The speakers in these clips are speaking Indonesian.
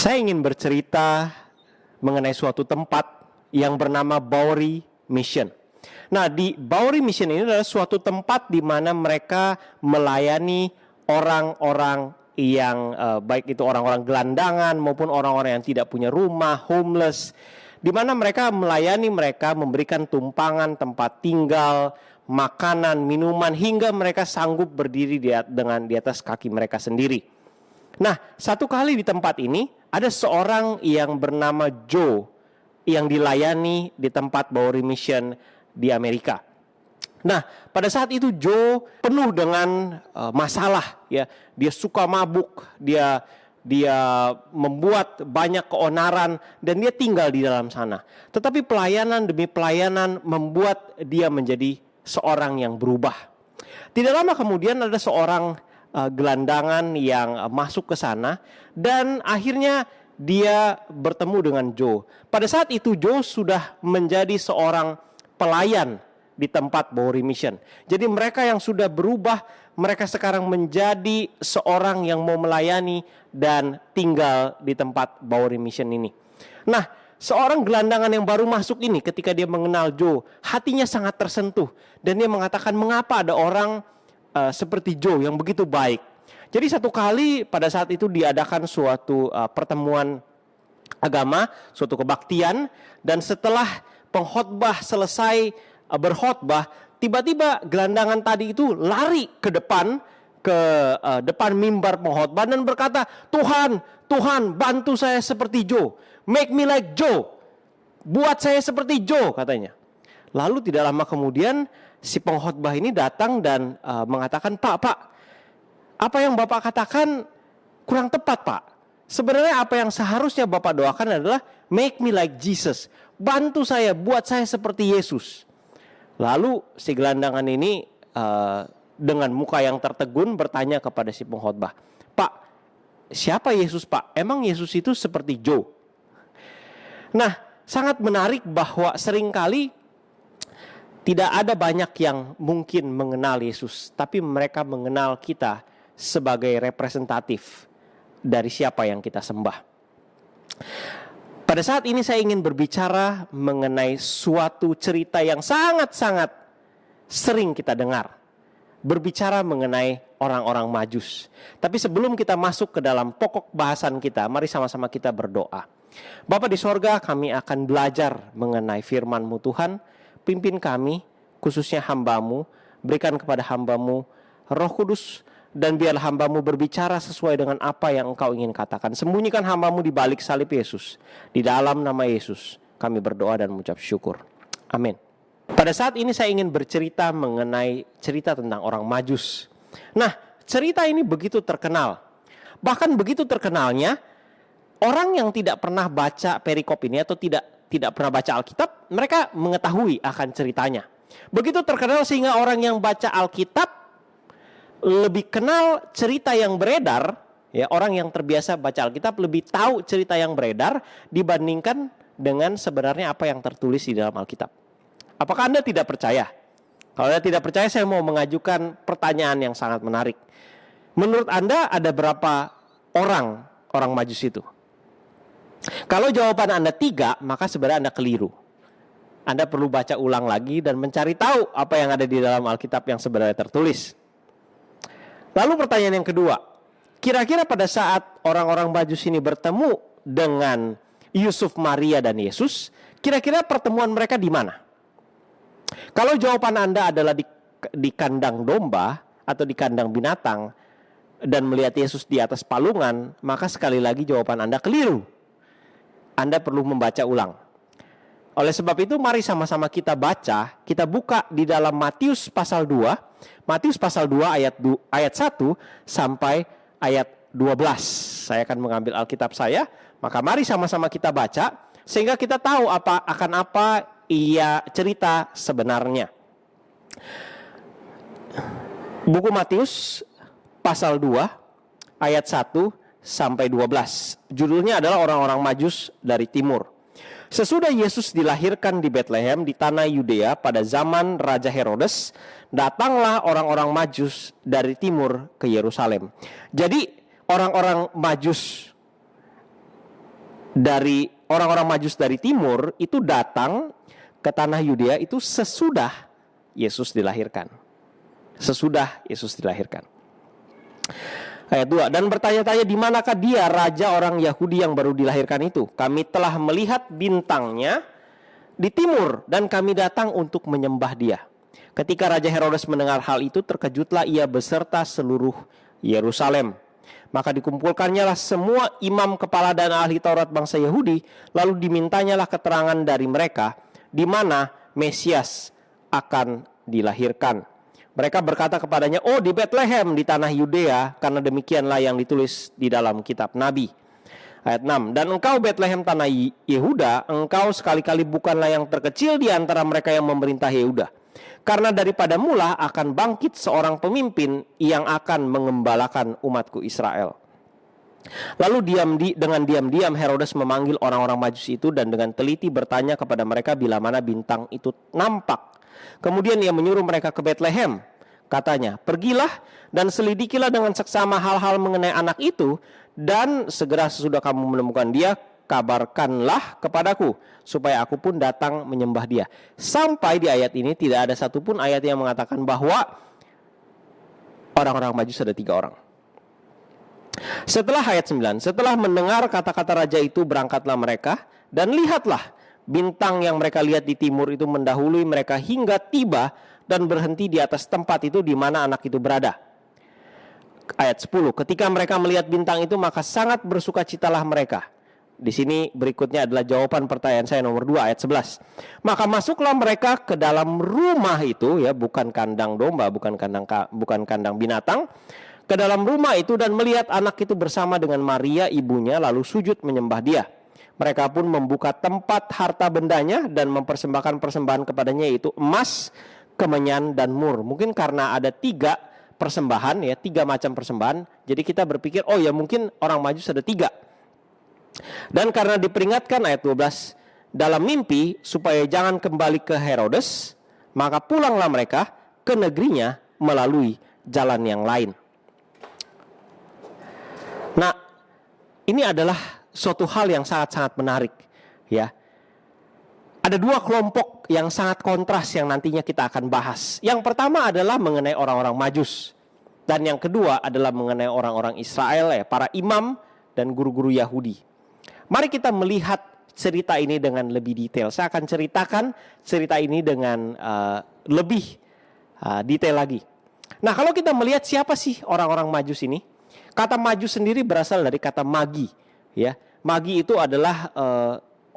Saya ingin bercerita mengenai suatu tempat yang bernama Bowery Mission. Nah, di Bowery Mission ini adalah suatu tempat di mana mereka melayani orang-orang yang baik itu orang-orang gelandangan maupun orang-orang yang tidak punya rumah, homeless, di mana mereka melayani mereka, memberikan tumpangan, tempat tinggal, makanan, minuman, hingga mereka sanggup berdiri di atas kaki mereka sendiri. Nah, satu kali di tempat ini ada seorang yang bernama Joe yang dilayani di tempat Bowery Mission di Amerika. Nah, pada saat itu Joe penuh dengan masalah, ya. Dia suka mabuk, dia membuat banyak keonaran dan dia tinggal di dalam sana. Tetapi pelayanan demi pelayanan membuat dia menjadi seorang yang berubah. Tidak lama kemudian ada seorang gelandangan yang masuk ke sana dan akhirnya dia bertemu dengan Joe. Pada saat itu Joe sudah menjadi seorang pelayan di tempat Bowery Mission. Jadi mereka yang sudah berubah, mereka sekarang menjadi seorang yang mau melayani dan tinggal di tempat Bowery Mission ini. Nah, seorang gelandangan yang baru masuk ini ketika dia mengenal Joe, hatinya sangat tersentuh dan dia mengatakan, mengapa ada orang seperti Joe yang begitu baik. Jadi satu kali pada saat itu diadakan suatu pertemuan agama, suatu kebaktian, dan setelah pengkhotbah selesai berkhotbah, tiba-tiba gelandangan tadi itu lari ke depan mimbar pengkhotbah dan berkata, Tuhan bantu saya seperti Joe, make me like Joe, buat saya seperti Joe, katanya. Lalu tidak lama kemudian si pengkhotbah ini datang dan mengatakan, Pak, apa yang Bapak katakan kurang tepat, Pak. Sebenarnya apa yang seharusnya Bapak doakan adalah make me like Jesus. Bantu saya, buat saya seperti Yesus. Lalu si gelandangan ini dengan muka yang tertegun bertanya kepada si pengkhotbah, Pak, siapa Yesus, Pak? Emang Yesus itu seperti Joe? Nah, sangat menarik bahwa seringkali tidak ada banyak yang mungkin mengenal Yesus, tapi mereka mengenal kita sebagai representatif dari siapa yang kita sembah. Pada saat ini saya ingin berbicara mengenai suatu cerita yang sangat-sangat sering kita dengar. Berbicara mengenai orang-orang Majus. Tapi sebelum kita masuk ke dalam pokok bahasan kita, mari sama-sama kita berdoa. Bapa di sorga, kami akan belajar mengenai firman-Mu Tuhan. Pimpin kami, khususnya hamba-Mu, berikan kepada hamba-Mu Roh Kudus, dan biarlah hamba-Mu berbicara sesuai dengan apa yang Engkau ingin katakan. Sembunyikan hamba-Mu di balik salib Yesus. Di dalam nama Yesus kami berdoa dan mengucap syukur. Amin. Pada saat ini saya ingin bercerita mengenai cerita tentang orang Majus. Nah, cerita ini begitu terkenal. Bahkan begitu terkenalnya, orang yang tidak pernah baca perikop ini atau tidak pernah baca Alkitab, mereka mengetahui akan ceritanya. Begitu terkenal sehingga orang yang baca Alkitab lebih kenal cerita yang beredar, ya, orang yang terbiasa baca Alkitab lebih tahu cerita yang beredar dibandingkan dengan sebenarnya apa yang tertulis di dalam Alkitab. Apakah Anda tidak percaya? Kalau Anda tidak percaya, saya mau mengajukan pertanyaan yang sangat menarik. Menurut Anda ada berapa orang Majus itu? Kalau jawaban Anda 3, maka sebenarnya Anda keliru. Anda perlu baca ulang lagi dan mencari tahu apa yang ada di dalam Alkitab yang sebenarnya tertulis. Lalu pertanyaan yang kedua, kira-kira pada saat orang-orang Majus ini bertemu dengan Yusuf, Maria, dan Yesus, kira-kira pertemuan mereka di mana? Kalau jawaban Anda adalah di kandang domba atau di kandang binatang dan melihat Yesus di atas palungan, maka sekali lagi jawaban Anda keliru. Anda perlu membaca ulang. Oleh sebab itu mari sama-sama kita baca, kita buka di dalam Matius pasal 2. Matius pasal 2 ayat 1 sampai ayat 12. Saya akan mengambil Alkitab saya, maka mari sama-sama kita baca sehingga kita tahu akan apa ia cerita sebenarnya. Buku Matius pasal 2 ayat 1 sampai 12. Judulnya adalah orang-orang Majus dari timur. Sesudah Yesus dilahirkan di Betlehem di tanah Yudea pada zaman Raja Herodes, datanglah orang-orang Majus dari timur ke Yerusalem. Jadi orang-orang Majus dari orang-orang Majus dari timur itu datang ke tanah Yudea itu sesudah Yesus dilahirkan. Sesudah Yesus dilahirkan. Ayat 2, dan bertanya-tanya di manakah dia raja orang Yahudi yang baru dilahirkan itu? Kami telah melihat bintangnya di timur dan kami datang untuk menyembah dia. Ketika Raja Herodes mendengar hal itu, terkejutlah ia beserta seluruh Yerusalem. Maka dikumpulkannya lah semua imam kepala dan ahli Taurat bangsa Yahudi, lalu dimintanyalah keterangan dari mereka di mana Mesias akan dilahirkan. Mereka berkata kepadanya, oh di Bethlehem di tanah Yudea, karena demikianlah yang ditulis di dalam kitab Nabi. Ayat 6, dan engkau Bethlehem tanah Yehuda, engkau sekali-kali bukanlah yang terkecil di antara mereka yang memerintah Yehuda. Karena daripada mula akan bangkit seorang pemimpin yang akan mengembalakan umatku Israel. Lalu dengan diam-diam Herodes memanggil orang-orang Majus itu dan dengan teliti bertanya kepada mereka bila mana bintang itu nampak. Kemudian ia menyuruh mereka ke Bethlehem. Katanya, pergilah dan selidikilah dengan seksama hal-hal mengenai anak itu, dan segera sesudah kamu menemukan dia, kabarkanlah kepadaku, supaya aku pun datang menyembah dia. Sampai di ayat ini tidak ada satupun ayat yang mengatakan bahwa orang-orang Majus ada 3 orang. Setelah ayat 9, setelah mendengar kata-kata raja itu, berangkatlah mereka, dan lihatlah, bintang yang mereka lihat di timur itu mendahului mereka hingga tiba dan berhenti di atas tempat itu di mana anak itu berada. Ayat 10, ketika mereka melihat bintang itu maka sangat bersukacitalah mereka. Di sini berikutnya adalah jawaban pertanyaan saya nomor 2 ayat 11. Maka masuklah mereka ke dalam rumah itu, ya, bukan kandang domba, bukan kandang binatang, ke dalam rumah itu dan melihat anak itu bersama dengan Maria ibunya lalu sujud menyembah dia. Mereka pun membuka tempat harta bendanya dan mempersembahkan persembahan kepadanya, yaitu emas, kemenyan, dan mur. Mungkin karena ada 3 persembahan, ya, 3 macam persembahan. Jadi kita berpikir, oh ya mungkin orang Majus ada 3. Dan karena diperingatkan ayat 12 dalam mimpi supaya jangan kembali ke Herodes, maka pulanglah mereka ke negerinya melalui jalan yang lain. Nah, ini adalah suatu hal yang sangat-sangat menarik, ya. Ada 2 kelompok yang sangat kontras yang nantinya kita akan bahas. Yang pertama adalah mengenai orang-orang Majus, dan yang kedua adalah mengenai orang-orang Israel, ya, para imam dan guru-guru Yahudi. Mari kita melihat cerita ini dengan lebih detail. Saya akan ceritakan cerita ini dengan lebih detail lagi. Nah, kalau kita melihat siapa sih orang-orang Majus ini? Kata Majus sendiri berasal dari kata magi, ya. Magi itu adalah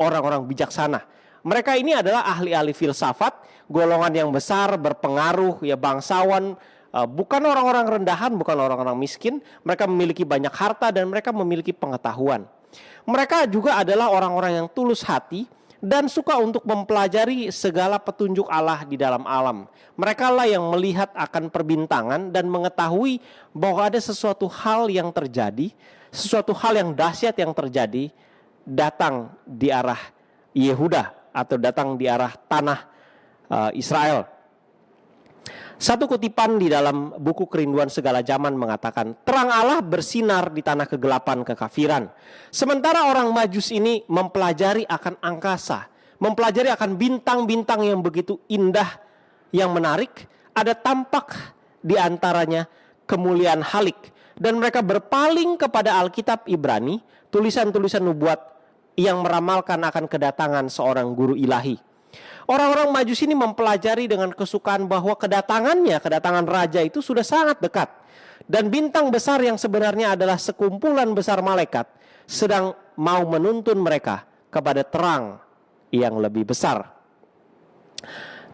orang-orang bijaksana. Mereka ini adalah ahli-ahli filsafat, golongan yang besar, berpengaruh, ya, bangsawan, bukan orang-orang rendahan, bukan orang-orang miskin. Mereka memiliki banyak harta dan mereka memiliki pengetahuan. Mereka juga adalah orang-orang yang tulus hati dan suka untuk mempelajari segala petunjuk Allah di dalam alam. Mereka lah yang melihat akan perbintangan dan mengetahui bahwa ada sesuatu hal yang terjadi, sesuatu hal yang dahsyat yang terjadi datang di arah Yehuda atau datang di arah tanah Israel. Satu kutipan di dalam buku Kerinduan Segala Zaman mengatakan, terang Allah bersinar di tanah kegelapan kekafiran. Sementara orang Majus ini mempelajari akan angkasa, mempelajari akan bintang-bintang yang begitu indah, yang menarik. Ada tampak di antaranya kemuliaan halik. Dan mereka berpaling kepada Alkitab Ibrani, tulisan-tulisan nubuat yang meramalkan akan kedatangan seorang guru ilahi. Orang-orang Majus ini mempelajari dengan kesukaan bahwa kedatangan raja itu sudah sangat dekat. Dan bintang besar yang sebenarnya adalah sekumpulan besar malaikat sedang mau menuntun mereka kepada terang yang lebih besar.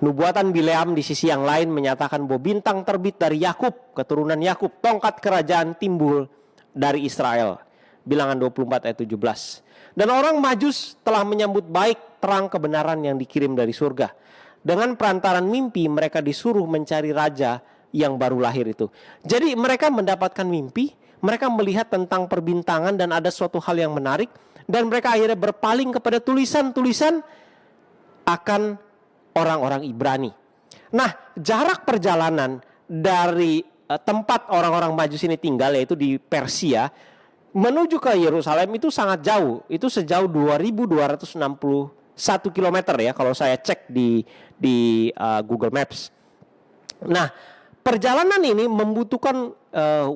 Nubuatan Bileam di sisi yang lain menyatakan bahwa bintang terbit dari Yakub, keturunan Yakub, tongkat kerajaan timbul dari Israel. Bilangan 24 ayat 17. Dan orang Majus telah menyambut baik terang kebenaran yang dikirim dari surga. Dengan perantaran mimpi mereka disuruh mencari raja yang baru lahir itu. Jadi mereka mendapatkan mimpi, mereka melihat tentang perbintangan dan ada suatu hal yang menarik. Dan mereka akhirnya berpaling kepada tulisan-tulisan akan orang-orang Ibrani. Nah, jarak perjalanan dari tempat orang-orang Majus ini tinggal, yaitu di Persia, menuju ke Yerusalem itu sangat jauh. Itu sejauh 2.261 kilometer ya kalau saya cek di Google Maps. Nah, perjalanan ini membutuhkan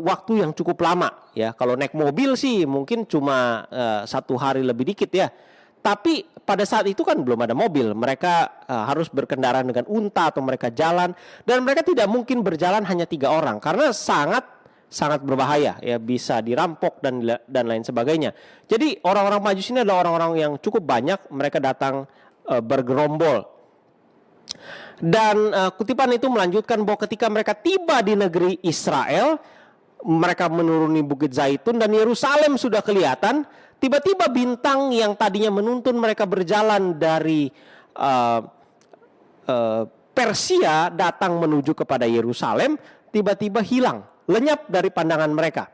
waktu yang cukup lama ya. Kalau naik mobil sih mungkin cuma 1 hari lebih dikit ya. Tapi pada saat itu kan belum ada mobil. Mereka harus berkendara dengan unta atau mereka jalan, dan mereka tidak mungkin berjalan hanya 3 orang karena sangat berbahaya ya, bisa dirampok dan lain sebagainya. Jadi orang-orang Majus ini adalah orang-orang yang cukup banyak. Mereka datang bergerombol. Dan kutipan itu melanjutkan bahwa ketika mereka tiba di negeri Israel, mereka menuruni Bukit Zaitun dan Yerusalem sudah kelihatan. Tiba-tiba bintang yang tadinya menuntun mereka berjalan dari Persia datang menuju kepada Yerusalem, tiba-tiba hilang, lenyap dari pandangan mereka.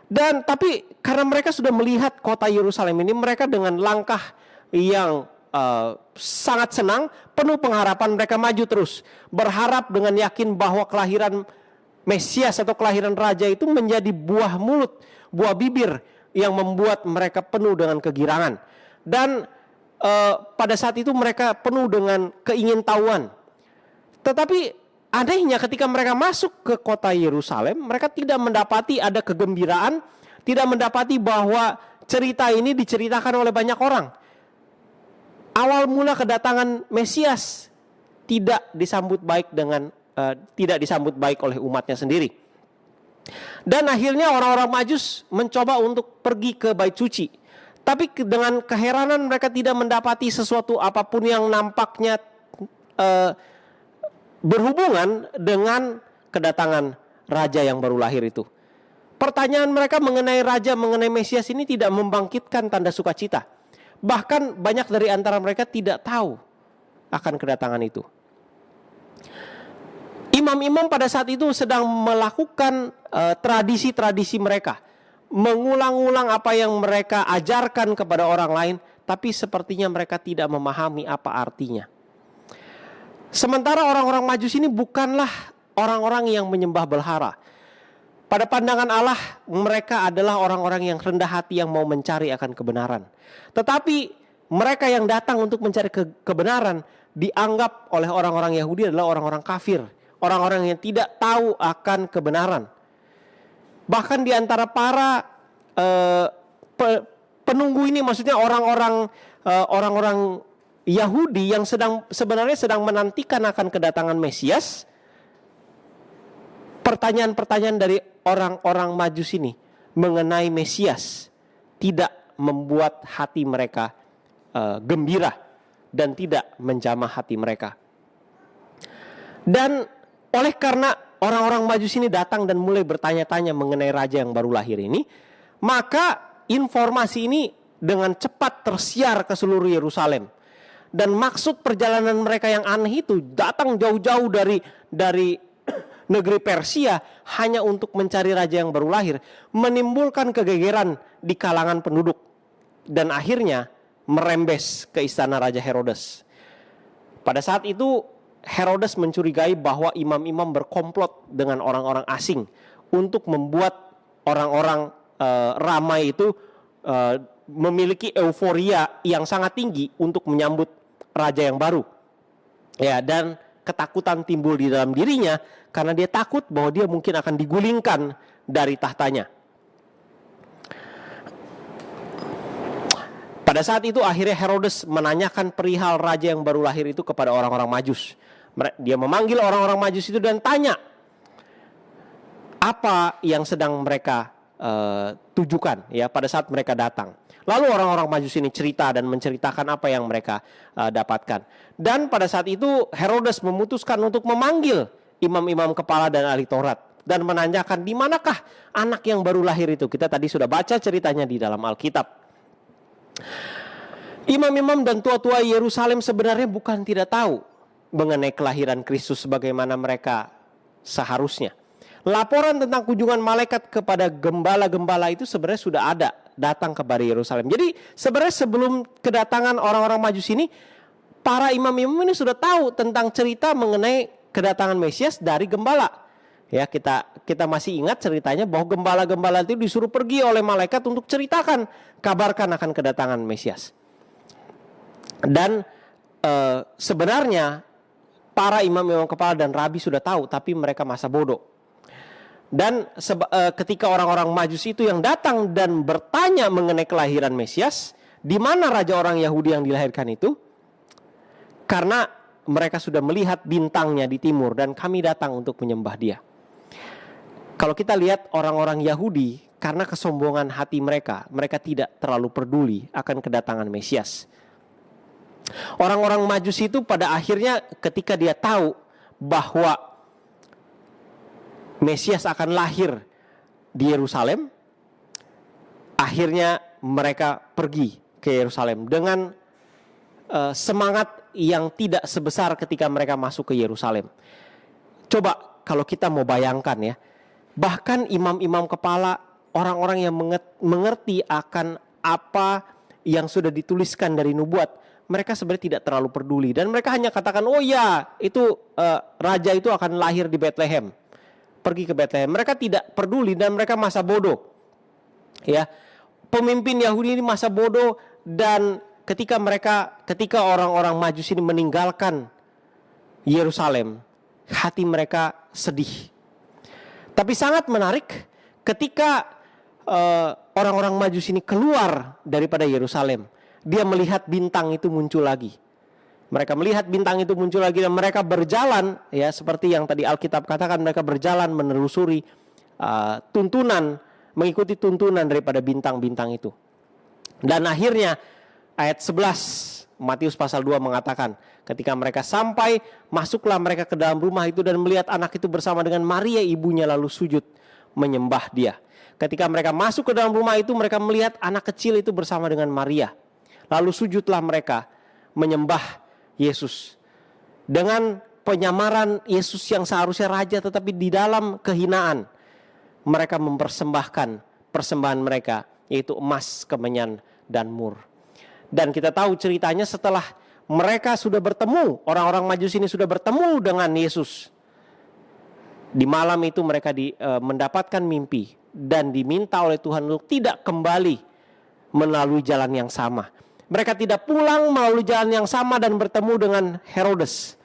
Dan tapi karena mereka sudah melihat kota Yerusalem ini, mereka dengan langkah yang sangat senang, penuh pengharapan, mereka maju terus, berharap dengan yakin bahwa kelahiran Mesias atau kelahiran Raja itu menjadi buah mulut, buah bibir yang membuat mereka penuh dengan kegirangan. Dan pada saat itu mereka penuh dengan keingintahuan. Tetapi anehnya ketika mereka masuk ke kota Yerusalem, mereka tidak mendapati ada kegembiraan, tidak mendapati bahwa cerita ini diceritakan oleh banyak orang. Awal mula kedatangan Mesias tidak disambut baik oleh umatnya sendiri. Dan akhirnya orang-orang Majus mencoba untuk pergi ke Bait Suci. Tapi dengan keheranan mereka tidak mendapati sesuatu apapun yang nampaknya berhubungan dengan kedatangan Raja yang baru lahir itu. Pertanyaan mereka mengenai Raja, mengenai Mesias ini tidak membangkitkan tanda sukacita. Bahkan banyak dari antara mereka tidak tahu akan kedatangan itu. Imam-imam pada saat itu sedang melakukan tradisi-tradisi mereka, mengulang-ulang apa yang mereka ajarkan kepada orang lain, tapi sepertinya mereka tidak memahami apa artinya. Sementara orang-orang Majus ini bukanlah orang-orang yang menyembah berhala. Pada pandangan Allah, mereka adalah orang-orang yang rendah hati yang mau mencari akan kebenaran. Tetapi mereka yang datang untuk mencari kebenaran dianggap oleh orang-orang Yahudi adalah orang-orang kafir, orang-orang yang tidak tahu akan kebenaran. Bahkan di antara para penunggu ini, maksudnya orang-orang Yahudi yang sebenarnya sedang menantikan akan kedatangan Mesias, pertanyaan-pertanyaan dari orang-orang Majus ini mengenai Mesias tidak membuat hati mereka gembira dan tidak menjamah hati mereka. Dan oleh karena orang-orang Majus ini datang dan mulai bertanya-tanya mengenai Raja yang baru lahir ini, maka informasi ini dengan cepat tersiar ke seluruh Yerusalem. Dan maksud perjalanan mereka yang aneh itu datang jauh-jauh dari negeri Persia hanya untuk mencari Raja yang baru lahir, menimbulkan kegegeran di kalangan penduduk dan akhirnya merembes ke istana Raja Herodes. Pada saat itu Herodes mencurigai bahwa imam-imam berkomplot dengan orang-orang asing untuk membuat orang-orang ramai itu memiliki euforia yang sangat tinggi untuk menyambut Raja yang baru. Ya, dan ketakutan timbul di dalam dirinya karena dia takut bahwa dia mungkin akan digulingkan dari tahtanya. Pada saat itu akhirnya Herodes menanyakan perihal Raja yang baru lahir itu kepada orang-orang Majus. Dia memanggil orang-orang Majus itu dan tanya apa yang sedang mereka tujukan ya pada saat mereka datang. Lalu orang-orang Majus ini cerita dan menceritakan apa yang mereka dapatkan. Dan pada saat itu Herodes memutuskan untuk memanggil imam-imam kepala dan ahli Taurat dan menanyakan di manakah anak yang baru lahir itu. Kita tadi sudah baca ceritanya di dalam Alkitab. Imam-imam dan tua-tua Yerusalem sebenarnya bukan tidak tahu mengenai kelahiran Kristus sebagaimana mereka seharusnya. Laporan tentang kunjungan malaikat kepada gembala-gembala itu sebenarnya sudah ada datang kepada Yerusalem. Jadi sebenarnya sebelum kedatangan orang-orang Majus ini, para imam-imam ini sudah tahu tentang cerita mengenai kedatangan Mesias dari gembala. Ya, kita kita masih ingat ceritanya bahwa gembala-gembala itu disuruh pergi oleh malaikat untuk kabarkan akan kedatangan Mesias. Dan sebenarnya para imam-imam kepala dan rabi sudah tahu, tapi mereka masa bodoh. Dan ketika orang-orang Majusi itu yang datang dan bertanya mengenai kelahiran Mesias, di mana raja orang Yahudi yang dilahirkan itu? Karena mereka sudah melihat bintangnya di timur dan kami datang untuk menyembah dia. Kalau kita lihat orang-orang Yahudi, karena kesombongan hati mereka tidak terlalu peduli akan kedatangan Mesias. Orang-orang Majusi itu pada akhirnya ketika dia tahu bahwa Mesias akan lahir di Yerusalem, akhirnya mereka pergi ke Yerusalem dengan semangat yang tidak sebesar ketika mereka masuk ke Yerusalem. Coba kalau kita mau bayangkan ya, bahkan imam-imam kepala, orang-orang yang mengerti akan apa yang sudah dituliskan dari nubuat, mereka sebenarnya tidak terlalu peduli dan mereka hanya katakan, oh ya, itu raja itu akan lahir di Bethlehem. Pergi ke Bethlehem. Mereka tidak peduli dan mereka masa bodoh. Ya. Pemimpin Yahudi ini masa bodoh, dan ketika orang-orang Majus ini meninggalkan Yerusalem, hati mereka sedih. Tapi sangat menarik ketika orang-orang Majus ini keluar daripada Yerusalem, dia melihat bintang itu muncul lagi. Mereka melihat bintang itu muncul lagi dan mereka berjalan, ya seperti yang tadi Alkitab katakan, mereka berjalan menelusuri mengikuti tuntunan daripada bintang-bintang itu. Dan akhirnya ayat 11 Matius pasal 2 mengatakan, ketika mereka sampai, masuklah mereka ke dalam rumah itu dan melihat anak itu bersama dengan Maria ibunya, lalu sujud menyembah dia. Ketika mereka masuk ke dalam rumah itu, mereka melihat anak kecil itu bersama dengan Maria. Lalu sujudlah mereka menyembah Yesus. Dengan penyamaran Yesus yang seharusnya raja, tetapi di dalam kehinaan, mereka mempersembahkan persembahan mereka, yaitu emas, kemenyan, dan mur. Dan kita tahu ceritanya setelah mereka sudah bertemu, orang-orang Majus ini sudah bertemu dengan Yesus. Di malam itu mereka mendapatkan mimpi dan diminta oleh Tuhan untuk tidak kembali melalui jalan yang sama. Mereka tidak pulang melalui jalan yang sama dan bertemu dengan Herodes.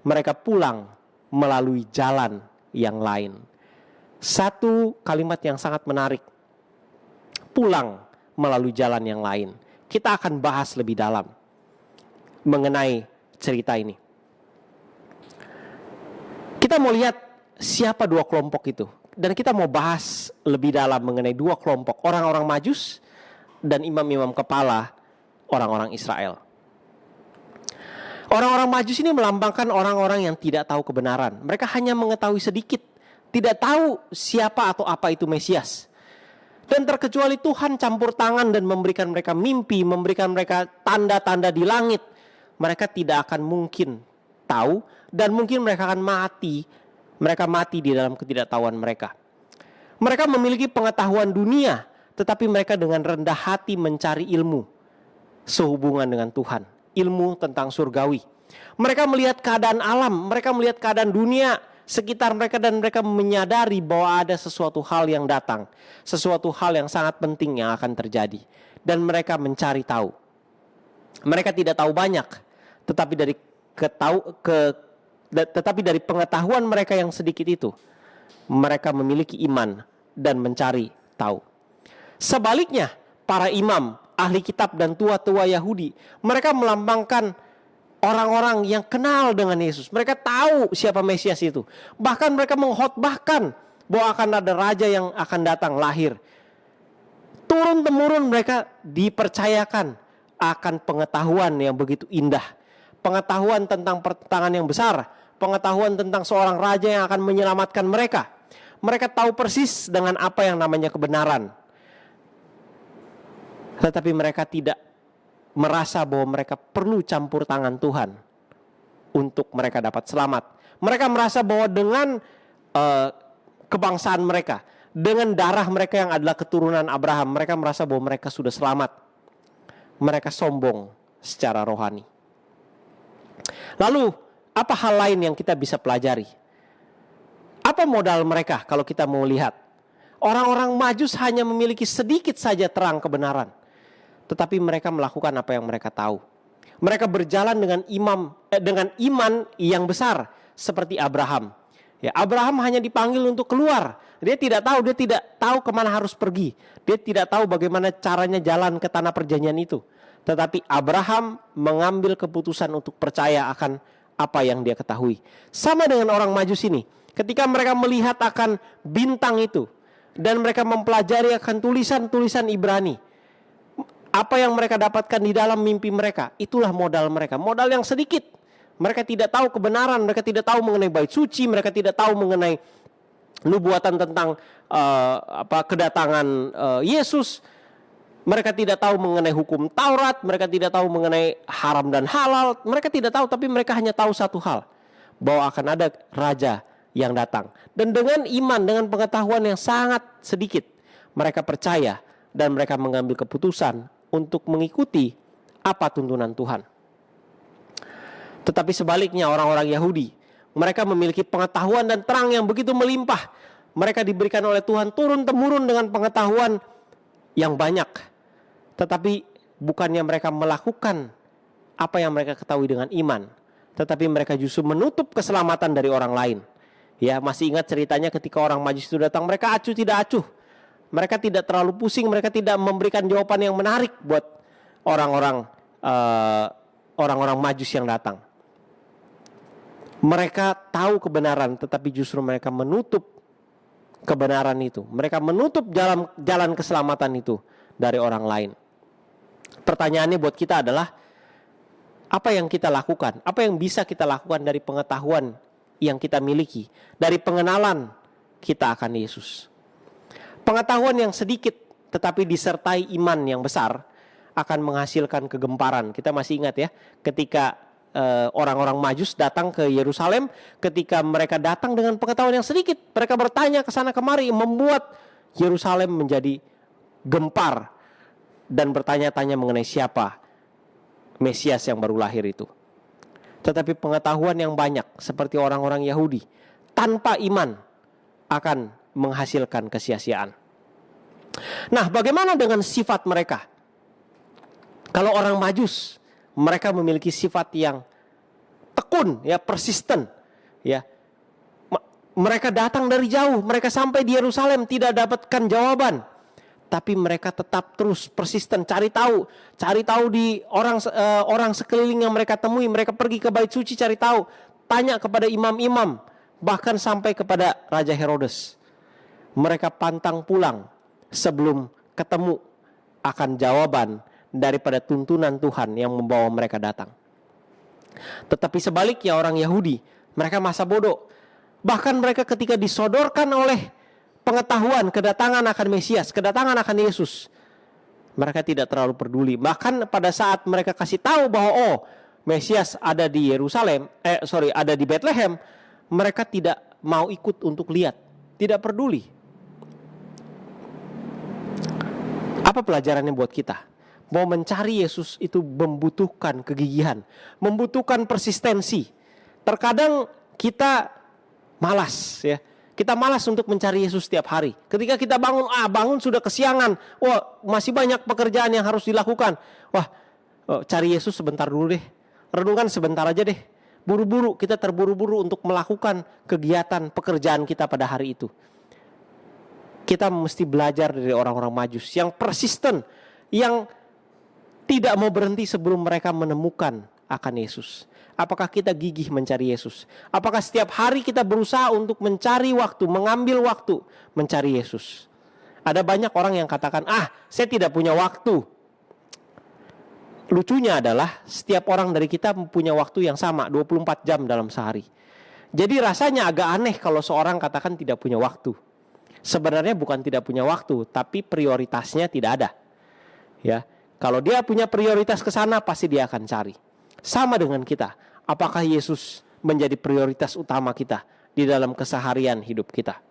Mereka pulang melalui jalan yang lain. Satu kalimat yang sangat menarik. Pulang melalui jalan yang lain. Kita akan bahas lebih dalam mengenai cerita ini. Kita mau lihat siapa dua kelompok itu. Dan kita mau bahas lebih dalam mengenai dua kelompok. Orang-orang Majus dan imam-imam kepala orang-orang Israel. Orang-orang Majus ini melambangkan orang-orang yang tidak tahu kebenaran. Mereka hanya mengetahui sedikit, tidak tahu siapa atau apa itu Mesias. Dan terkecuali Tuhan campur tangan dan memberikan mereka mimpi, memberikan mereka tanda-tanda di langit, mereka tidak akan mungkin tahu, dan mungkin mereka akan mati. Mereka mati di dalam ketidaktahuan mereka. Mereka memiliki pengetahuan dunia, tetapi mereka dengan rendah hati mencari ilmu sehubungan dengan Tuhan, ilmu tentang surgawi. Mereka melihat keadaan alam, mereka melihat keadaan dunia sekitar mereka, dan mereka menyadari bahwa ada sesuatu hal yang datang, sesuatu hal yang sangat penting yang akan terjadi, dan mereka mencari tahu. Mereka tidak tahu banyak, tetapi dari pengetahuan mereka yang sedikit itu, mereka memiliki iman dan mencari tahu. Sebaliknya, para imam, ahli kitab dan tua-tua Yahudi, mereka melambangkan orang-orang yang kenal dengan Yesus. Mereka tahu siapa Mesias itu. Bahkan mereka mengkhotbahkan bahwa akan ada raja yang akan datang lahir. Turun-temurun mereka dipercayakan akan pengetahuan yang begitu indah. Pengetahuan tentang pertentangan yang besar. Pengetahuan tentang seorang raja yang akan menyelamatkan mereka. Mereka tahu persis dengan apa yang namanya kebenaran. Tetapi mereka tidak merasa bahwa mereka perlu campur tangan Tuhan untuk mereka dapat selamat. Mereka merasa bahwa dengan kebangsaan mereka, dengan darah mereka yang adalah keturunan Abraham, mereka merasa bahwa mereka sudah selamat. Mereka sombong secara rohani. Lalu, apa hal lain yang kita bisa pelajari? Apa modal mereka kalau kita mau lihat? Orang-orang Majus hanya memiliki sedikit saja terang kebenaran, tetapi mereka melakukan apa yang mereka tahu. Mereka berjalan dengan iman yang besar seperti Abraham. Ya, Abraham hanya dipanggil untuk keluar. Dia tidak tahu kemana harus pergi. Dia tidak tahu bagaimana caranya jalan ke tanah perjanjian itu. Tetapi Abraham mengambil keputusan untuk percaya akan apa yang dia ketahui. Sama dengan orang Majus ini. Ketika mereka melihat akan bintang itu, dan mereka mempelajari akan tulisan-tulisan Ibrani, apa yang mereka dapatkan di dalam mimpi mereka, itulah modal mereka. Modal yang sedikit. Mereka tidak tahu kebenaran, mereka tidak tahu mengenai bait suci, mereka tidak tahu mengenai nubuatan tentang kedatangan Yesus. Mereka tidak tahu mengenai hukum Taurat, mereka tidak tahu mengenai haram dan halal. Mereka tidak tahu, tapi mereka hanya tahu satu hal, bahwa akan ada raja yang datang. Dan dengan iman, dengan pengetahuan yang sangat sedikit, mereka percaya dan mereka mengambil keputusan untuk mengikuti apa tuntunan Tuhan. Tetapi sebaliknya orang-orang Yahudi, mereka memiliki pengetahuan dan terang yang begitu melimpah. Mereka diberikan oleh Tuhan turun-temurun dengan pengetahuan yang banyak. Tetapi bukannya mereka melakukan apa yang mereka ketahui dengan iman, tetapi mereka justru menutup keselamatan dari orang lain. Ya, masih ingat ceritanya ketika orang Majus itu datang, mereka acuh tidak acuh. Mereka tidak terlalu pusing, mereka tidak memberikan jawaban yang menarik buat orang-orang Majus yang datang. Mereka tahu kebenaran, tetapi justru mereka menutup kebenaran itu. Mereka menutup jalan keselamatan itu dari orang lain. Pertanyaannya buat kita adalah, apa yang kita lakukan? Apa yang bisa kita lakukan dari pengetahuan yang kita miliki, dari pengenalan kita akan Yesus? Pengetahuan yang sedikit tetapi disertai iman yang besar akan menghasilkan kegemparan. Kita masih ingat ya, ketika orang-orang Majus datang ke Yerusalem, ketika mereka datang dengan pengetahuan yang sedikit, mereka bertanya ke sana kemari, membuat Yerusalem menjadi gempar dan bertanya-tanya mengenai siapa Mesias yang baru lahir itu. Tetapi pengetahuan yang banyak seperti orang-orang Yahudi tanpa iman akan menghasilkan kesia-siaan. Nah, bagaimana dengan sifat mereka? Kalau orang Majus, mereka memiliki sifat yang tekun, ya, persisten, ya. Mereka datang dari jauh, mereka sampai di Yerusalem tidak dapatkan jawaban, tapi mereka tetap terus persisten cari tahu di orang sekeliling yang mereka temui. Mereka pergi ke bait suci cari tahu, tanya kepada imam-imam, bahkan sampai kepada Raja Herodes. Mereka pantang pulang sebelum ketemu akan jawaban daripada tuntunan Tuhan yang membawa mereka datang. Tetapi sebaliknya orang Yahudi, mereka masa bodoh. Bahkan mereka ketika disodorkan oleh pengetahuan kedatangan akan Mesias, kedatangan akan Yesus, mereka tidak terlalu peduli. Bahkan pada saat mereka kasih tahu bahwa Mesias ada di ada di Bethlehem, mereka tidak mau ikut untuk lihat, tidak peduli. Apa pelajarannya buat kita? Mau mencari Yesus itu membutuhkan kegigihan, membutuhkan persistensi. Terkadang kita malas, ya. Kita malas untuk mencari Yesus setiap hari. Ketika kita bangun sudah kesiangan. Wah, masih banyak pekerjaan yang harus dilakukan. Wah, cari Yesus sebentar dulu deh. Renungkan sebentar aja deh. Buru-buru, kita terburu-buru untuk melakukan kegiatan pekerjaan kita pada hari itu. Kita mesti belajar dari orang-orang Majus yang persisten, yang tidak mau berhenti sebelum mereka menemukan akan Yesus. Apakah kita gigih mencari Yesus? Apakah setiap hari kita berusaha untuk mencari waktu, mengambil waktu mencari Yesus? Ada banyak orang yang katakan, saya tidak punya waktu. Lucunya adalah setiap orang dari kita punya waktu yang sama, 24 jam dalam sehari. Jadi rasanya agak aneh kalau seorang katakan tidak punya waktu. Sebenarnya bukan tidak punya waktu, tapi prioritasnya tidak ada. Ya, kalau dia punya prioritas ke sana, pasti dia akan cari. Sama dengan kita, apakah Yesus menjadi prioritas utama kita di dalam keseharian hidup kita?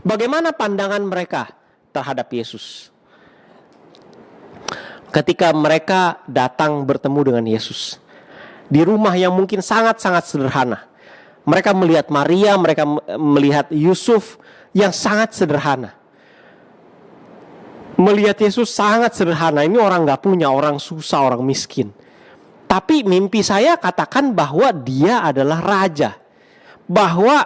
Bagaimana pandangan mereka terhadap Yesus? Ketika mereka datang bertemu dengan Yesus di rumah yang mungkin sangat-sangat sederhana, Mereka melihat Maria, mereka melihat Yusuf yang sangat sederhana. Melihat Yesus sangat sederhana. Ini orang gak punya, orang susah, orang miskin. Tapi mimpi saya katakan bahwa dia adalah raja. Bahwa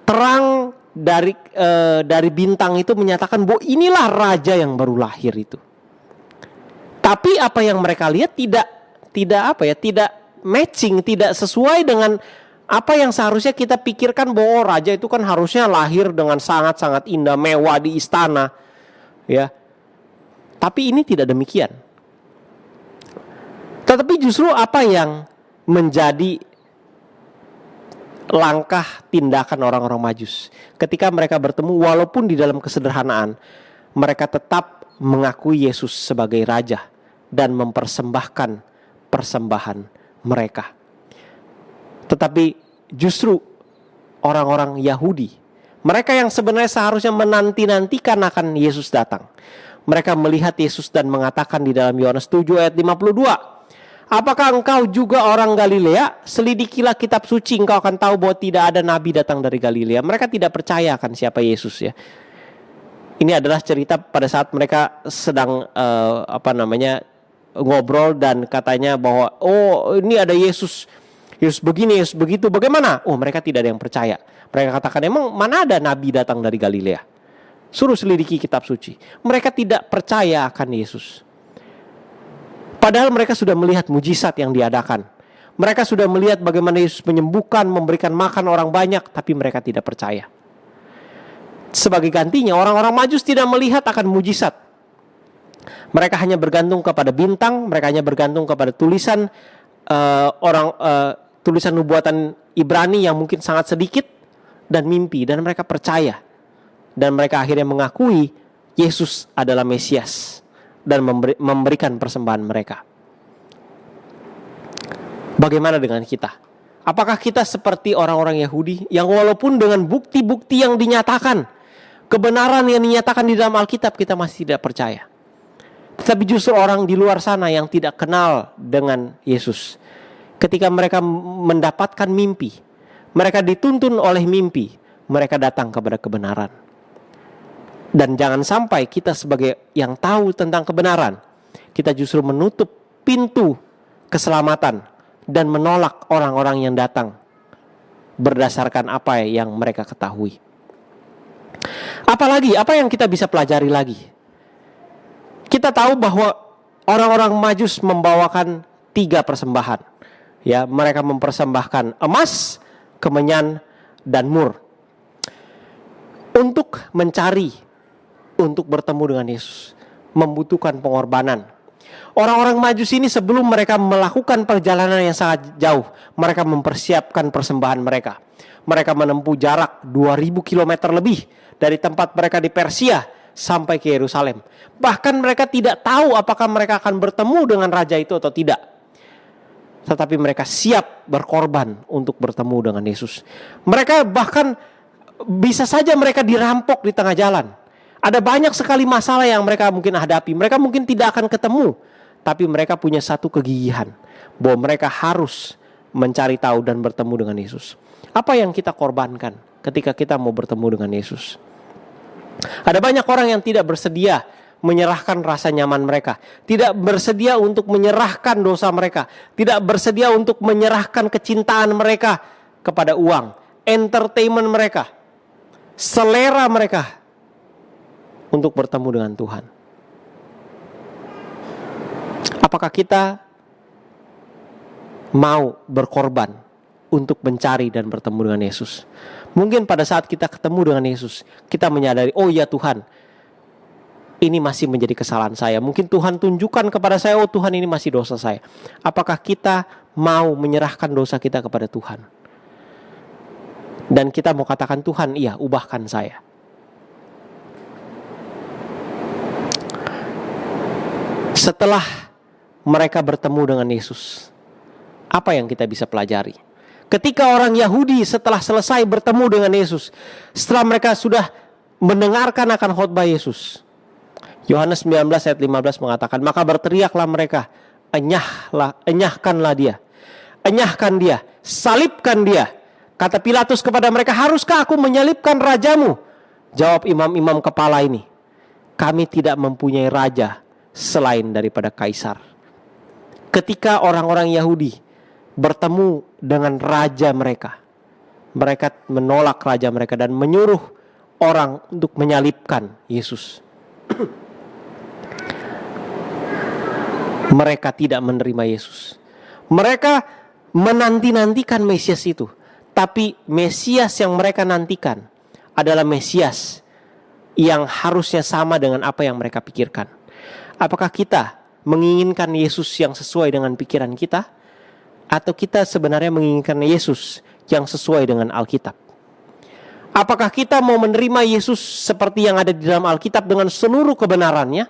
terang dari bintang itu menyatakan bahwa inilah raja yang baru lahir itu. Tapi apa yang mereka lihat tidak matching, tidak sesuai dengan apa yang seharusnya kita pikirkan bahwa raja itu kan harusnya lahir dengan sangat-sangat indah, mewah di istana, ya. Tapi ini tidak demikian. Tetapi justru apa yang menjadi langkah tindakan orang-orang Majus ketika mereka bertemu, walaupun di dalam kesederhanaan, mereka tetap mengakui Yesus sebagai raja dan mempersembahkan persembahan mereka. Tetapi justru orang-orang Yahudi, mereka yang sebenarnya seharusnya menanti-nantikan akan Yesus datang, mereka melihat Yesus dan mengatakan di dalam Yohanes 7 ayat 52, apakah engkau juga orang Galilea? Selidikilah kitab suci, engkau akan tahu bahwa tidak ada nabi datang dari Galilea. Mereka tidak percaya akan siapa Yesus, ya. Ini adalah cerita pada saat mereka sedang ngobrol dan katanya bahwa ini ada Yesus begini, Yesus begitu, bagaimana? Mereka tidak ada yang percaya. Mereka katakan, emang mana ada nabi datang dari Galilea? Suruh selidiki kitab suci. Mereka tidak percaya akan Yesus. Padahal mereka sudah melihat mujizat yang diadakan. Mereka sudah melihat bagaimana Yesus menyembuhkan, memberikan makan orang banyak, tapi mereka tidak percaya. Sebagai gantinya, orang-orang Majus tidak melihat akan mujizat. Mereka hanya bergantung kepada bintang, mereka hanya bergantung kepada tulisan tulisan nubuatan Ibrani yang mungkin sangat sedikit, dan mimpi, dan mereka percaya. Dan mereka akhirnya mengakui Yesus adalah Mesias dan memberikan persembahan mereka. Bagaimana dengan kita? Apakah kita seperti orang-orang Yahudi yang walaupun dengan bukti-bukti yang dinyatakan, kebenaran yang dinyatakan di dalam Alkitab, kita masih tidak percaya? Tetapi justru orang di luar sana yang tidak kenal dengan Yesus, ketika mereka mendapatkan mimpi, mereka dituntun oleh mimpi, mereka datang kepada kebenaran. Dan jangan sampai kita sebagai yang tahu tentang kebenaran, kita justru menutup pintu keselamatan dan menolak orang-orang yang datang berdasarkan apa yang mereka ketahui. Apalagi, apa yang kita bisa pelajari lagi? Kita tahu bahwa orang-orang Majus membawakan 3 persembahan. Ya, mereka mempersembahkan emas, kemenyan, dan mur. Untuk mencari, untuk bertemu dengan Yesus, membutuhkan pengorbanan. Orang-orang Majus ini sebelum mereka melakukan perjalanan yang sangat jauh, mereka mempersiapkan persembahan mereka. Mereka menempuh jarak 2000 km lebih dari tempat mereka di Persia sampai ke Yerusalem. Bahkan mereka tidak tahu apakah mereka akan bertemu dengan raja itu atau tidak. Tetapi mereka siap berkorban untuk bertemu dengan Yesus. Mereka bahkan bisa saja mereka dirampok di tengah jalan. Ada banyak sekali masalah yang mereka mungkin hadapi. Mereka mungkin tidak akan ketemu. Tapi mereka punya satu kegigihan, bahwa mereka harus mencari tahu dan bertemu dengan Yesus. Apa yang kita korbankan ketika kita mau bertemu dengan Yesus? Ada banyak orang yang tidak bersedia menyerahkan rasa nyaman mereka, tidak bersedia untuk menyerahkan dosa mereka, tidak bersedia untuk menyerahkan kecintaan mereka kepada uang, entertainment mereka, selera mereka untuk bertemu dengan Tuhan. Apakah kita mau berkorban untuk mencari dan bertemu dengan Yesus? Mungkin pada saat kita ketemu dengan Yesus, kita menyadari, oh ya Tuhan, ini masih menjadi kesalahan saya. Mungkin Tuhan tunjukkan kepada saya, oh Tuhan, ini masih dosa saya. Apakah kita mau menyerahkan dosa kita kepada Tuhan? Dan kita mau katakan, Tuhan, iya, ubahkan saya. Setelah mereka bertemu dengan Yesus, apa yang kita bisa pelajari? Ketika orang Yahudi setelah selesai bertemu dengan Yesus, setelah mereka sudah mendengarkan akan khotbah Yesus, Yohanes 19 ayat 15 mengatakan, maka berteriaklah mereka, enyahkanlah dia, enyahkan dia, salibkan dia. Kata Pilatus kepada mereka, haruskah aku menyalibkan rajamu? Jawab imam-imam kepala ini, kami tidak mempunyai raja selain daripada Kaisar. Ketika orang-orang Yahudi bertemu dengan raja mereka, mereka menolak raja mereka dan menyuruh orang untuk menyalibkan Yesus. Mereka tidak menerima Yesus. Mereka menanti-nantikan Mesias itu. Tapi Mesias yang mereka nantikan adalah Mesias yang harusnya sama dengan apa yang mereka pikirkan. Apakah kita menginginkan Yesus yang sesuai dengan pikiran kita? Atau kita sebenarnya menginginkan Yesus yang sesuai dengan Alkitab? Apakah kita mau menerima Yesus seperti yang ada di dalam Alkitab dengan seluruh kebenarannya?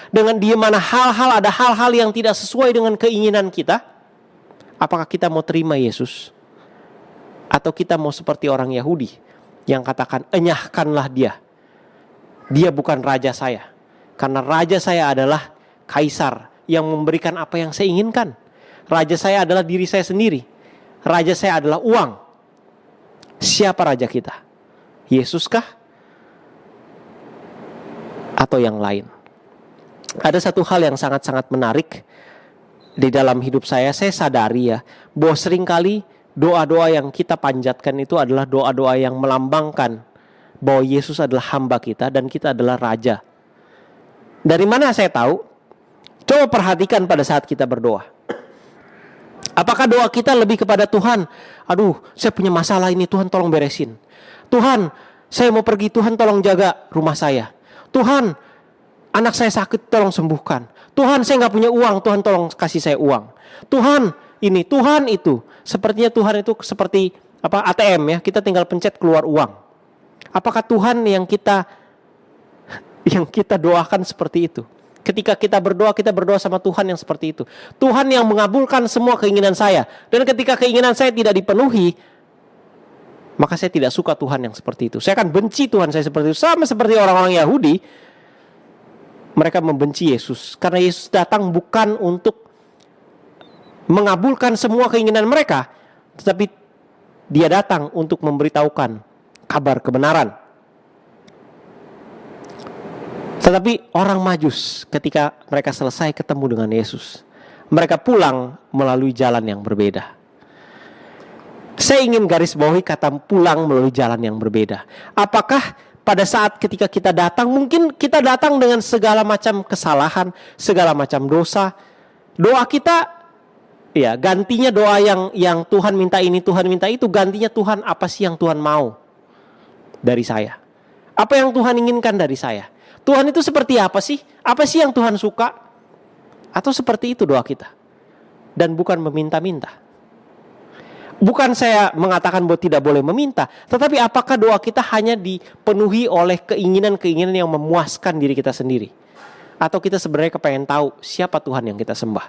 Dengan di mana ada hal-hal yang tidak sesuai dengan keinginan kita? Apakah kita mau terima Yesus? Atau kita mau seperti orang Yahudi yang katakan, enyahkanlah dia. Dia bukan raja saya. Karena raja saya adalah Kaisar yang memberikan apa yang saya inginkan. Raja saya adalah diri saya sendiri. Raja saya adalah uang. Siapa raja kita? Yesuskah? Atau yang lain? Ada satu hal yang sangat-sangat menarik di dalam hidup saya sadari ya, bahwa seringkali doa-doa yang kita panjatkan itu adalah doa-doa yang melambangkan bahwa Yesus adalah hamba kita dan kita adalah raja. Dari mana saya tahu? Coba perhatikan pada saat kita berdoa. Apakah doa kita lebih kepada Tuhan, aduh saya punya masalah ini, Tuhan tolong beresin. Tuhan, saya mau pergi, Tuhan tolong jaga rumah saya. Tuhan, anak saya sakit, tolong sembuhkan. Tuhan, saya gak punya uang, Tuhan tolong kasih saya uang. Tuhan ini, Tuhan itu. Sepertinya Tuhan itu seperti ATM ya, kita tinggal pencet keluar uang. Apakah Tuhan yang kita doakan seperti itu? Ketika kita berdoa sama Tuhan yang seperti itu. Tuhan yang mengabulkan semua keinginan saya. Dan ketika keinginan saya tidak dipenuhi, maka saya tidak suka Tuhan yang seperti itu. Saya akan benci Tuhan saya seperti itu. Sama seperti orang-orang Yahudi, mereka membenci Yesus. Karena Yesus datang bukan untuk mengabulkan semua keinginan mereka, tetapi dia datang untuk memberitahukan kabar kebenaran. Tetapi orang Majus ketika mereka selesai ketemu dengan Yesus, mereka pulang melalui jalan yang berbeda. Saya ingin garis bawahi kata pulang melalui jalan yang berbeda. Apakah pada saat ketika kita datang, mungkin kita datang dengan segala macam kesalahan, segala macam dosa. Doa kita, ya gantinya doa yang Tuhan minta ini, Tuhan minta itu, gantinya Tuhan apa sih yang Tuhan mau dari saya? Apa yang Tuhan inginkan dari saya? Tuhan itu seperti apa sih? Apa sih yang Tuhan suka? Atau seperti itu doa kita? Dan bukan meminta-minta. Bukan saya mengatakan bahwa tidak boleh meminta, tetapi apakah doa kita hanya dipenuhi oleh keinginan-keinginan yang memuaskan diri kita sendiri? Atau kita sebenarnya kepengen tahu siapa Tuhan yang kita sembah?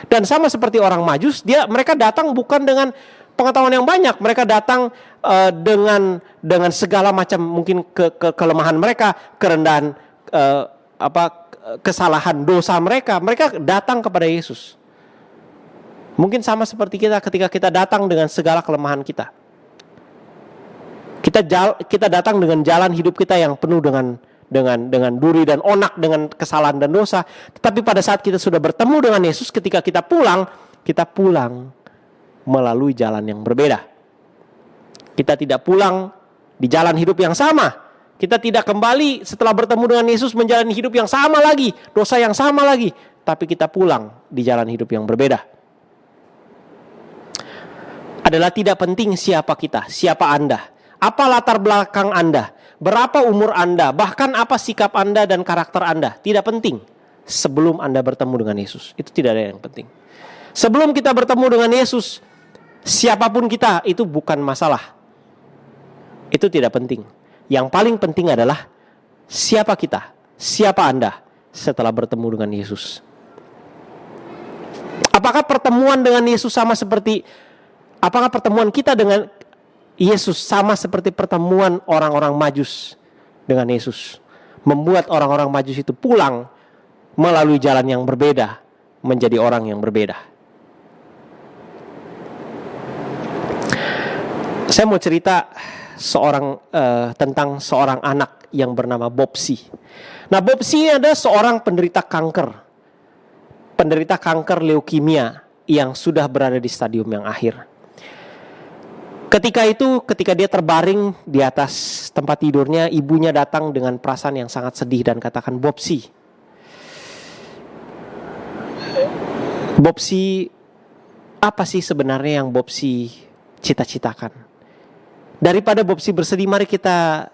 Dan sama seperti orang Majus, mereka datang bukan dengan pengetahuan yang banyak. Mereka datang dengan segala macam mungkin kelemahan mereka, kerendahan kesalahan dosa mereka. Mereka datang kepada Yesus. Mungkin sama seperti kita ketika kita datang dengan segala kelemahan kita. Kita datang dengan jalan hidup kita yang penuh dengan duri dan onak, dengan kesalahan dan dosa. Tetapi pada saat kita sudah bertemu dengan Yesus, ketika kita pulang melalui jalan yang berbeda. Kita tidak pulang di jalan hidup yang sama. Kita tidak kembali setelah bertemu dengan Yesus menjalani hidup yang sama lagi, dosa yang sama lagi. Tapi kita pulang di jalan hidup yang berbeda. Adalah tidak penting siapa kita, siapa Anda, apa latar belakang Anda, berapa umur Anda, bahkan apa sikap Anda dan karakter Anda. Tidak penting sebelum Anda bertemu dengan Yesus. Itu tidak ada yang penting. Sebelum kita bertemu dengan Yesus, siapapun kita itu bukan masalah. Itu tidak penting. Yang paling penting adalah siapa kita, siapa Anda setelah bertemu dengan Yesus. Apakah pertemuan dengan Yesus apakah pertemuan kita dengan Yesus sama seperti pertemuan orang-orang Majus dengan Yesus? Membuat orang-orang Majus itu pulang melalui jalan yang berbeda, menjadi orang yang berbeda. Saya mau cerita tentang seorang anak yang bernama Bobsi. Nah, Bobsi adalah seorang penderita kanker leukemia yang sudah berada di stadium yang akhir. Ketika dia terbaring di atas tempat tidurnya, ibunya datang dengan perasaan yang sangat sedih dan katakan, Bobsi, apa sih sebenarnya yang Bobsi cita-citakan? Daripada Bobsi bersedih, mari kita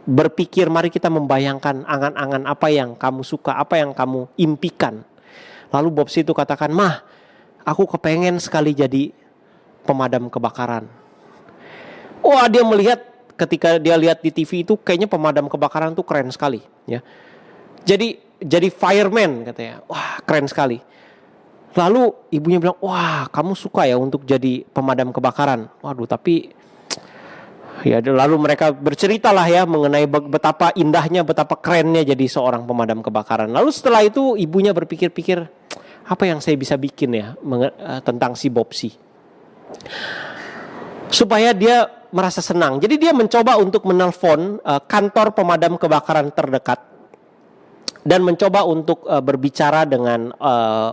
berpikir, mari kita membayangkan angan-angan apa yang kamu suka, apa yang kamu impikan. Lalu Bobsi itu katakan, Mah, aku kepengen sekali jadi pemadam kebakaran. Wah, dia melihat, ketika dia lihat di TV itu, kayaknya pemadam kebakaran itu keren sekali, ya. Jadi fireman katanya. Wah, keren sekali. Lalu ibunya bilang, wah, kamu suka ya untuk jadi pemadam kebakaran. Waduh, tapi ya, lalu mereka berceritalah ya mengenai betapa indahnya, betapa kerennya jadi seorang pemadam kebakaran. Lalu setelah itu ibunya berpikir-pikir, apa yang saya bisa bikin ya tentang si Bobsi, supaya dia merasa senang. Jadi dia mencoba untuk menelpon kantor pemadam kebakaran terdekat dan mencoba untuk berbicara dengan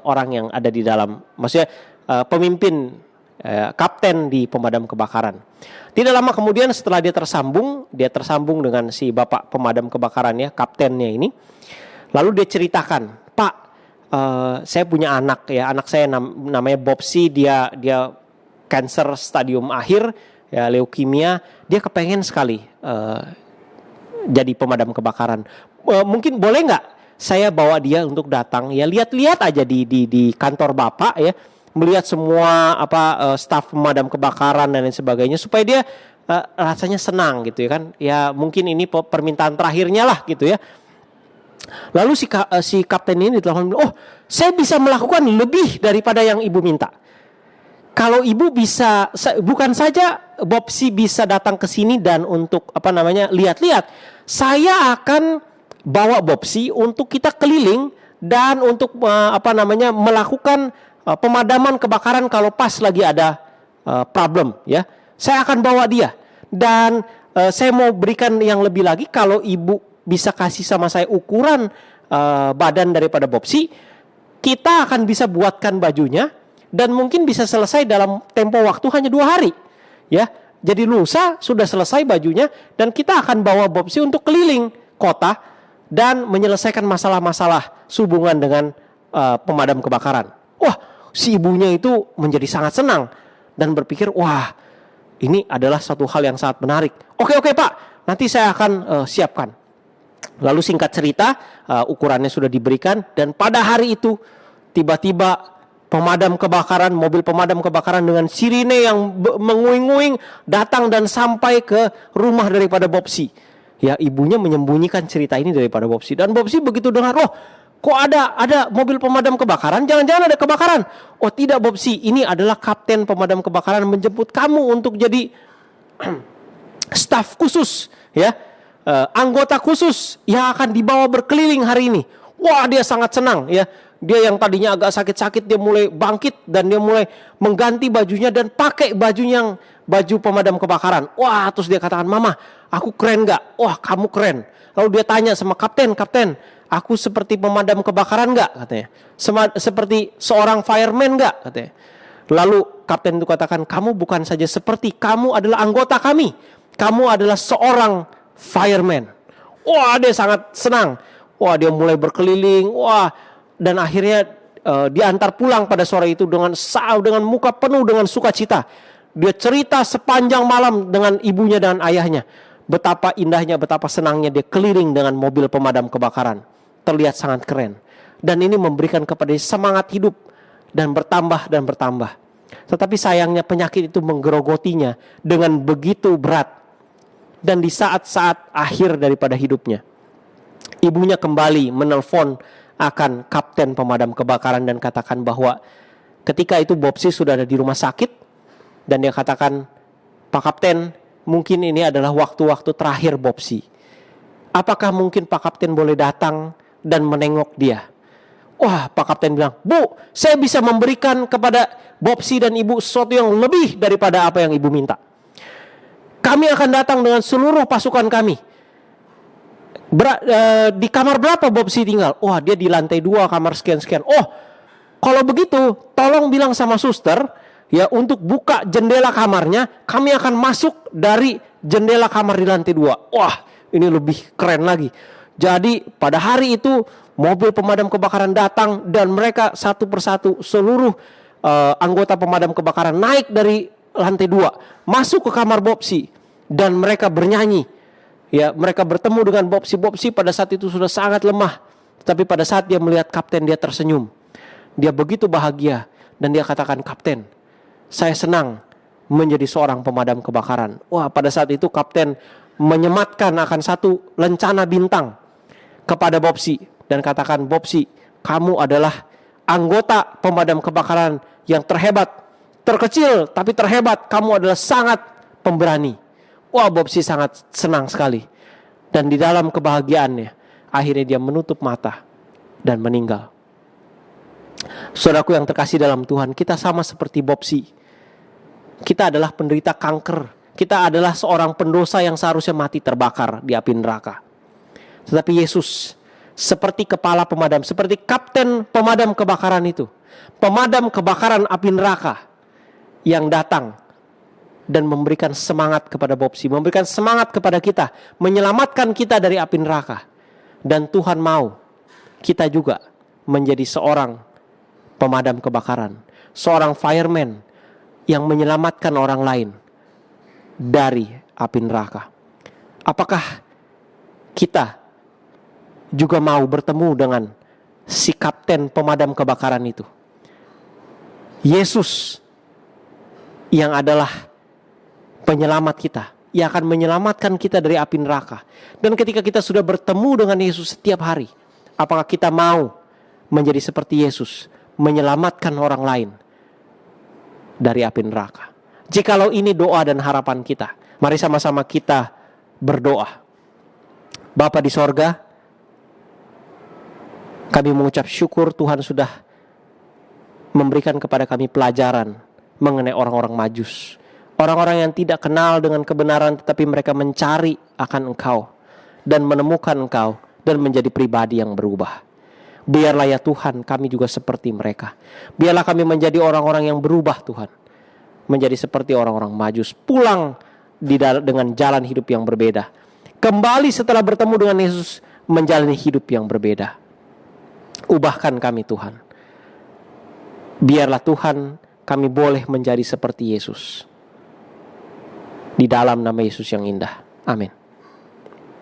orang yang ada di dalam, maksudnya pemimpin, kapten di pemadam kebakaran. Tidak lama kemudian setelah dia tersambung dengan si bapak pemadam kebakaran ya, kaptennya ini. Lalu dia ceritakan, Pak, saya punya anak ya, anak saya namanya Bobsi, dia kanker stadium akhir ya, leukemia. Dia kepengen sekali jadi pemadam kebakaran. Mungkin boleh nggak saya bawa dia untuk datang ya, lihat-lihat aja di kantor bapak ya, melihat semua staf pemadam kebakaran dan lain sebagainya, supaya dia rasanya senang gitu ya kan. Ya mungkin ini permintaan terakhirnya lah gitu ya. Lalu si kapten ini ditelepon, oh, saya bisa melakukan lebih daripada yang ibu minta. Kalau ibu bisa, bukan saja Bobsi bisa datang ke sini dan untuk lihat-lihat, saya akan bawa Bobsi untuk kita keliling dan untuk melakukan pemadaman kebakaran kalau pas lagi ada problem ya. Saya akan bawa dia, dan saya mau berikan yang lebih lagi, kalau ibu bisa kasih sama saya ukuran badan daripada Bobsi, kita akan bisa buatkan bajunya dan mungkin bisa selesai dalam tempo waktu hanya 2 hari ya. Jadi lusa sudah selesai bajunya, dan kita akan bawa Bobsi untuk keliling kota dan menyelesaikan masalah-masalah sehubungan dengan pemadam kebakaran. Wah, si ibunya itu menjadi sangat senang dan berpikir, wah, ini adalah satu hal yang sangat menarik. Oke Pak, nanti saya akan siapkan. Lalu singkat cerita, ukurannya sudah diberikan, dan pada hari itu tiba-tiba mobil pemadam kebakaran dengan sirine yang menguing-nguing datang dan sampai ke rumah daripada Bobsi. Ya, ibunya menyembunyikan cerita ini daripada Bobsi, dan Bobsi begitu dengar, loh, kok ada mobil pemadam kebakaran? Jangan-jangan ada kebakaran. Oh tidak Bobsi, ini adalah kapten pemadam kebakaran menjemput kamu untuk jadi staf khusus ya, anggota khusus yang akan dibawa berkeliling hari ini. Wah, dia sangat senang ya. Dia yang tadinya agak sakit-sakit, dia mulai bangkit dan dia mulai mengganti bajunya dan pakai baju pemadam kebakaran. Wah, terus dia katakan, Mama, aku keren gak? Wah, kamu keren. Lalu dia tanya sama kapten, aku seperti pemadam kebakaran gak? Katanya. Seperti seorang fireman gak? Katanya. Lalu kapten itu katakan, kamu bukan saja seperti, kamu adalah anggota kami. Kamu adalah seorang fireman. Wah, dia sangat senang. Wah, dia mulai berkeliling. Wah, dan akhirnya diantar pulang pada sore itu dengan muka penuh dengan sukacita. Dia cerita sepanjang malam dengan ibunya dan ayahnya. Betapa indahnya, betapa senangnya dia keliling dengan mobil pemadam kebakaran. Terlihat sangat keren. Dan ini memberikan kepada dia semangat hidup dan bertambah dan bertambah. Tetapi sayangnya penyakit itu menggerogotinya dengan begitu berat. Dan di saat-saat akhir daripada hidupnya, ibunya kembali menelpon akan kapten pemadam kebakaran dan katakan bahwa ketika itu Bobsi sudah ada di rumah sakit, dan dia katakan, Pak Kapten, mungkin ini adalah waktu-waktu terakhir Bobsi. Apakah mungkin Pak Kapten boleh datang dan menengok dia? Wah, Pak Kapten bilang, Bu, saya bisa memberikan kepada Bobsi dan Ibu sesuatu yang lebih daripada apa yang Ibu minta. kami akan datang dengan seluruh pasukan kami. Di kamar berapa Bobsi tinggal? Wah, dia di lantai 2, kamar sekian-sekian. Oh, kalau begitu tolong bilang sama suster ya untuk buka jendela kamarnya. Kami akan masuk dari jendela kamar di lantai 2. Wah, ini lebih keren lagi. Jadi pada hari itu mobil pemadam kebakaran datang dan mereka satu persatu seluruh anggota pemadam kebakaran naik dari lantai 2 masuk ke kamar Bobsi dan mereka bernyanyi. Ya, mereka bertemu dengan Bobsi. Bobsi pada saat itu sudah sangat lemah, tapi pada saat dia melihat kapten, dia tersenyum. Dia begitu bahagia dan dia katakan, "Kapten, saya senang menjadi seorang pemadam kebakaran." Wah, pada saat itu kapten menyematkan akan satu lencana bintang kepada Bobsi dan katakan, "Bobsi, kamu adalah anggota pemadam kebakaran yang terhebat, terkecil tapi terhebat. Kamu adalah sangat pemberani." Wah, Bobsi sangat senang sekali. Dan di dalam kebahagiaannya, akhirnya dia menutup mata dan meninggal. Saudaraku yang terkasih dalam Tuhan, kita sama seperti Bobsi. Kita adalah penderita kanker. Kita adalah seorang pendosa yang seharusnya mati terbakar di api neraka. Tetapi Yesus seperti kepala pemadam, seperti kapten pemadam kebakaran itu, pemadam kebakaran api neraka yang datang dan memberikan semangat kepada Bobsi, memberikan semangat kepada kita, menyelamatkan kita dari api neraka. Dan Tuhan mau kita juga menjadi seorang pemadam kebakaran, seorang fireman yang menyelamatkan orang lain dari api neraka. Apakah kita juga mau bertemu dengan si kapten pemadam kebakaran itu? Yesus yang adalah penyelamat kita, yang akan menyelamatkan kita dari api neraka. Dan ketika kita sudah bertemu dengan Yesus setiap hari, apakah kita mau menjadi seperti Yesus, menyelamatkan orang lain dari api neraka? Jikalau ini doa dan harapan kita, mari sama-sama kita berdoa. Bapa di sorga, kami mengucap syukur Tuhan sudah memberikan kepada kami pelajaran mengenai orang-orang Majus. Orang-orang yang tidak kenal dengan kebenaran, tetapi mereka mencari akan Engkau dan menemukan Engkau dan menjadi pribadi yang berubah. Biarlah ya Tuhan kami juga seperti mereka. Biarlah kami menjadi orang-orang yang berubah Tuhan, menjadi seperti orang-orang Majus, pulang dengan jalan hidup yang berbeda. Kembali setelah bertemu dengan Yesus, menjalani hidup yang berbeda. Ubahkan kami Tuhan. Biarlah Tuhan kami boleh menjadi seperti Yesus. Di dalam nama Yesus yang indah. Amin.